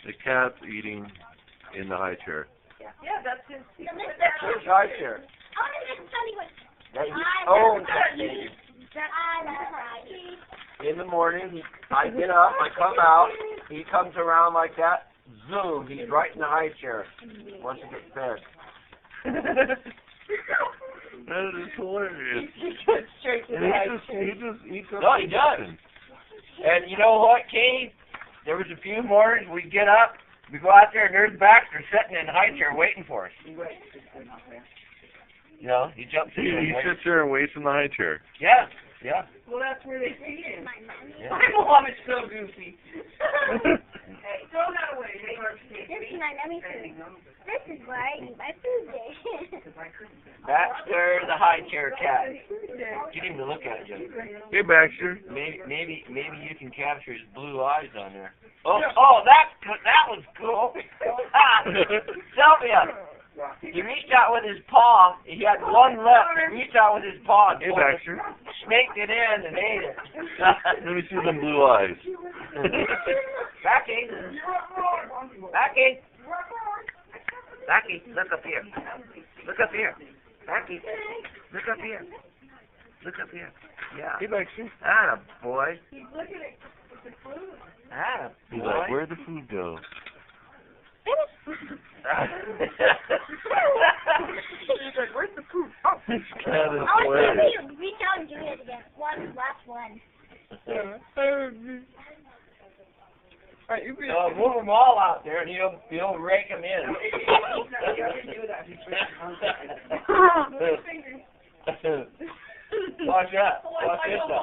The cat's eating in the high chair. Yeah, that's his. His high chair. That he owns that thing. In the morning, I get up, I come out, he comes around like that, zoom, he's right in the high chair once he gets fed. That is hilarious. He gets straight to the high chair. He just eats up. No, he does. And you know what, Katie? There was a few mornings we get up, we go out there, and there's Baxter sitting in the high chair waiting for us. You know, he jumps in. He sits there and waits in the high chair. Yeah, yeah. Well, that's where they feed him. Yeah. My mom is so goofy. Hey, throw that away. This is my nummy food. This is where I eat my food day. Baxter, the high chair cat. Get him to look at you. Hey, Baxter. Maybe you can capture his blue eyes on there. Oh, that was cool. Sylvia, he reached out with his paw. He had one left. He reached out with his paw. Hey, Baxter. Snaked it in and ate it. Let me see them blue eyes. Becky, look up here. Look up here. Becky, look up here. Look up here. Yeah. Hey, Baxter. Atta boy. He's looking at the food. Atta He's boy. like, where'd the food go? He's like, where's the food? Oh. This cat is I'll hilarious. see you. Reach out and do it again. Last one. Alright, you So move them all out there and you'll rake them in. Watch that. Watch this stuff.